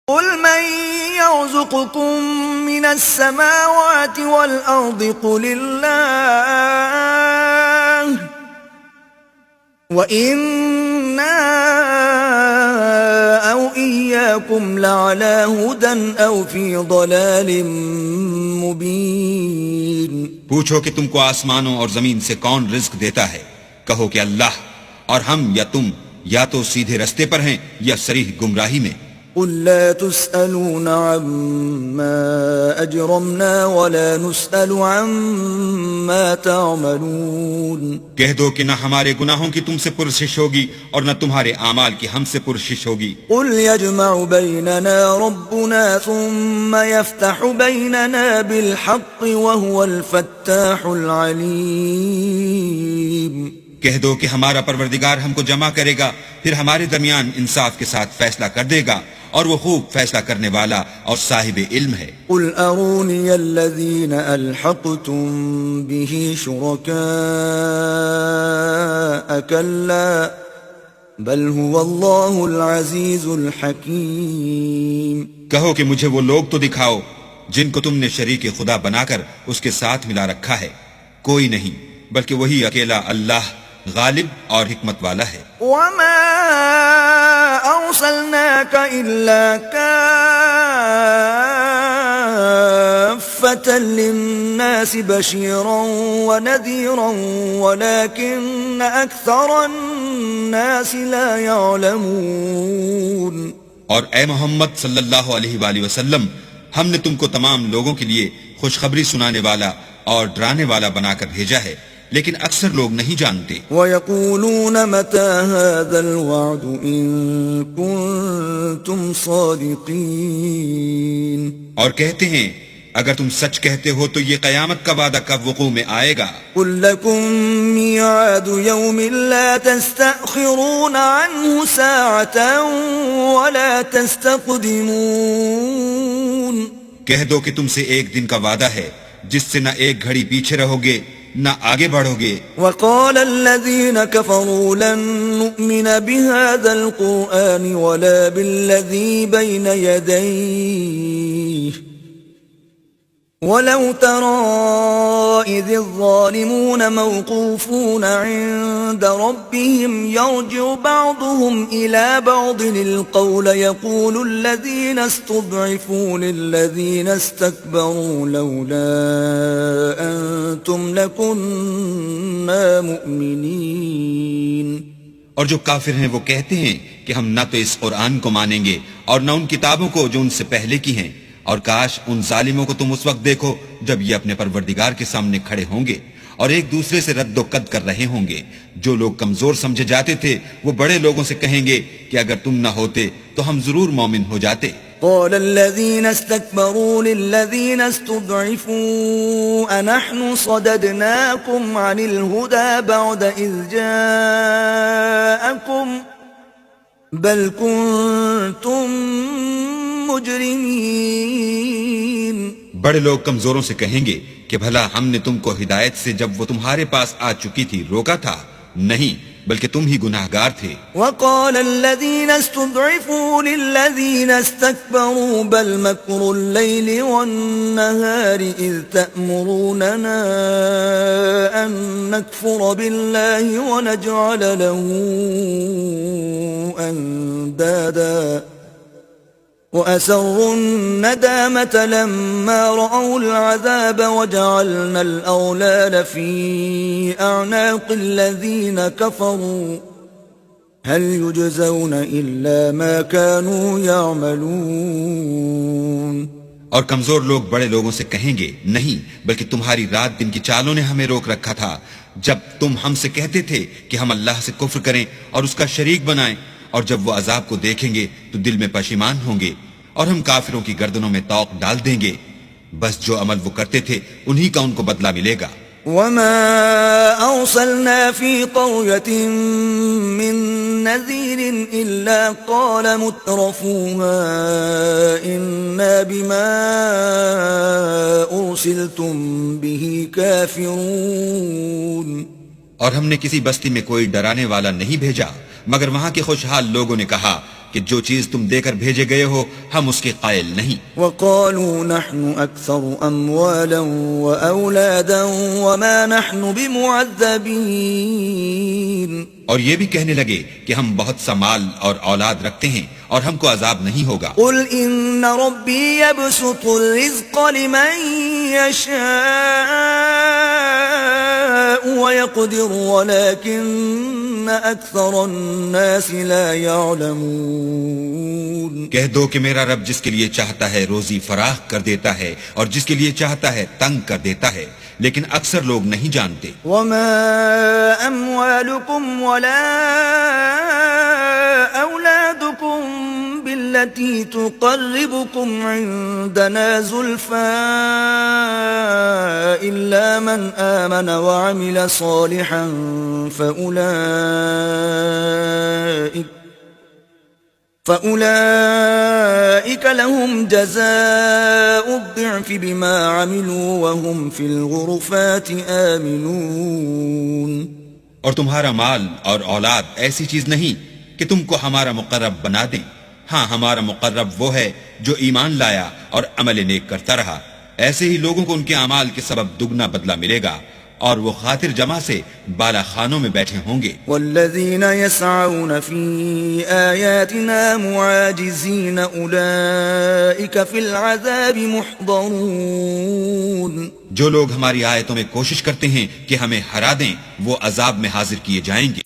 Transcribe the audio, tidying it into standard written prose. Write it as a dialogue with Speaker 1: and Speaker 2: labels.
Speaker 1: قل من يرزقكم من السماوات والأرض قل الله وإنا أو إياكم لعلى هدى أو في ضلال مبين.
Speaker 2: پوچھو کہ تم کو آسمانوں اور زمین سے کون رزق دیتا ہے؟ کہو کہ اللہ، اور ہم یا تم یا تو سیدھے رستے پر ہیں یا صریح گمراہی میں.
Speaker 1: قل لا تسألون عما أجرمنا ولا نسأل عما تعملون.
Speaker 2: کہہ دو کہ نہ ہمارے گناہوں کی تم سے پرسش ہوگی اور نہ تمہارے اعمال کی ہم سے پرسش ہوگی.
Speaker 1: قل يجمع بيننا ربنا ثم يفتح بيننا بالحق وهو الفتاح العليم.
Speaker 2: کہہ دو کہ ہمارا پروردگار ہم کو جمع کرے گا، پھر ہمارے درمیان انصاف کے ساتھ فیصلہ کر دے گا، اور وہ خوب فیصلہ کرنے والا اور صاحب علم ہے.
Speaker 1: قل اروني الذين الحقتم به شركاء كلا بل هو الله العزيز الحكيم.
Speaker 2: کہو کہ مجھے وہ لوگ تو دکھاؤ جن کو تم نے شریک خدا بنا کر اس کے ساتھ ملا رکھا ہے. کوئی نہیں بلکہ وہی اکیلا اللہ غالب اور حکمت والا ہے.
Speaker 1: وما أرسلناك إلا كافة للناس بشيرا ونذيرا ولكن أكثر الناس لا يعلمون.
Speaker 2: اور اے محمد صلی اللہ علیہ وآلہ وسلم، ہم نے تم کو تمام لوگوں کے لیے خوشخبری سنانے والا اور ڈرانے والا بنا کر بھیجا ہے، لیکن اکثر لوگ نہیں جانتے.
Speaker 1: وَيَقُولُونَ مَتَى هَذَا الْوَعْدُ إِن كُنتُمْ صَادِقِينَ.
Speaker 2: اور کہتے ہیں اگر تم سچ کہتے ہو تو یہ قیامت کا وعدہ کب وقوع میں آئے گا.
Speaker 1: قُل لَّكُم مِّيعَادُ يَوْمٍ لَّا تَسْتَأْخِرُونَ عَنْهُ سَاعَةً وَلَا تَسْتَقْدِمُونَ.
Speaker 2: کہہ دو کہ تم سے ایک دن کا وعدہ ہے جس سے نہ ایک گھڑی پیچھے رہو گے نہ آگے بڑھو گے.
Speaker 1: وقال الذين كفروا لن نؤمن بهذا القرآن ولا بالذي بين يديه ولو ترى إذ الظالمون موقوفون عند ربهم يرجع بعضهم إلى بعض القول يقول الذين استضعفوا للذين استكبروا لولا أنتم لكنا مؤمنين.
Speaker 2: اور جو کافر ہیں وہ کہتے ہیں کہ ہم نہ تو اس قرآن کو مانیں گے اور نہ ان کتابوں کو جو ان سے پہلے کی ہیں، اور کاش ان ظالموں کو تم اس وقت دیکھو جب یہ اپنے پروردگار کے سامنے کھڑے ہوں گے اور ایک دوسرے سے رد و قد کر رہے ہوں گے. جو لوگ کمزور سمجھے جاتے تھے وہ بڑے لوگوں سے کہیں گے کہ اگر تم نہ ہوتے تو ہم ضرور مومن ہو جاتے.
Speaker 1: قال الذين استكبروا للذين استضعفوا أنحن صددناكم عن الهدى بعد إذ جاءكم بل كنتم مجرمین.
Speaker 2: بڑے لوگ کمزوروں سے کہیں گے کہ بھلا ہم نے تم کو ہدایت سے جب وہ تمہارے پاس آ چکی تھی روکا تھا؟ نہیں، بلکہ تم ہی گناہگار تھے.
Speaker 1: وقال الذين استضعفوا للذين استكبروا بل مكر الليل والنهار إذ تأمروننا أن نكفر بالله ونجعل له أندادا وأسروا الندامة لما رأوا العذاب وجعلنا الأغلال في أعناق الذين كفروا هل يجزون إلا ما كانوا يعملون.
Speaker 2: اور کمزور لوگ بڑے لوگوں سے کہیں گے نہیں، بلکہ تمہاری رات دن کی چالوں نے ہمیں روک رکھا تھا جب تم ہم سے کہتے تھے کہ ہم اللہ سے کفر کریں اور اس کا شریک بنائیں، اور جب وہ عذاب کو دیکھیں گے تو دل میں پشیمان ہوں گے اور ہم کافروں کی گردنوں میں طوق ڈال دیں گے. بس جو عمل وہ کرتے تھے انہی کا ان کو بدلہ ملے گا.
Speaker 1: وما أرسلنا في قرية من نذير إلا قال مترفوها إنا بما أرسلتم به كافرون.
Speaker 2: اور ہم نے کسی بستی میں کوئی ڈرانے والا نہیں بھیجا مگر وہاں کے خوشحال لوگوں نے کہا کہ جو چیز تم دے کر بھیجے گئے ہو ہم اس کے قائل نہیں.
Speaker 1: وقالوا نحن أكثر أموالا وأولادا وما نحن بمعذبين.
Speaker 2: اور یہ بھی کہنے لگے کہ ہم بہت سا مال اور اولاد رکھتے ہیں اور ہم کو عذاب نہیں ہوگا.
Speaker 1: قل إن ربي يبسط الرزق لمن يشاء ويقدر ولكن أكثر الناس لا يعلمون.
Speaker 2: کہہ دو کہ میرا رب جس کے لیے چاہتا ہے روزی فراخ کر دیتا ہے اور جس کے لیے چاہتا ہے تنگ کر دیتا ہے، لیکن اکثر لوگ نہیں جانتے.
Speaker 1: وما أموالكم ولا أولادكم بالتي تقربكم عندنا زلفى إلا من آمن وعمل صالحا فأولئك لهم جزاء الضعف بما عملوا وهم في الغرفات آمنون.
Speaker 2: اور تمہارا مال اور اولاد ایسی چیز نہیں کہ تم کو ہمارا مقرب بنا دیں. ہاں ہمارا مقرب وہ ہے جو ایمان لایا اور عمل نیک کرتا رہا. ایسے ہی لوگوں کو ان کے اعمال کے سبب دگنا بدلہ ملے گا اور وہ خاطر جمع سے بالا خانوں میں بیٹھے ہوں گے.
Speaker 1: والذین یسعون فی آیاتنا معاجزین اولئک فی العذاب محضرون.
Speaker 2: جو لوگ ہماری آیتوں میں کوشش کرتے ہیں کہ ہمیں ہرا دیں وہ عذاب میں حاضر کیے جائیں گے.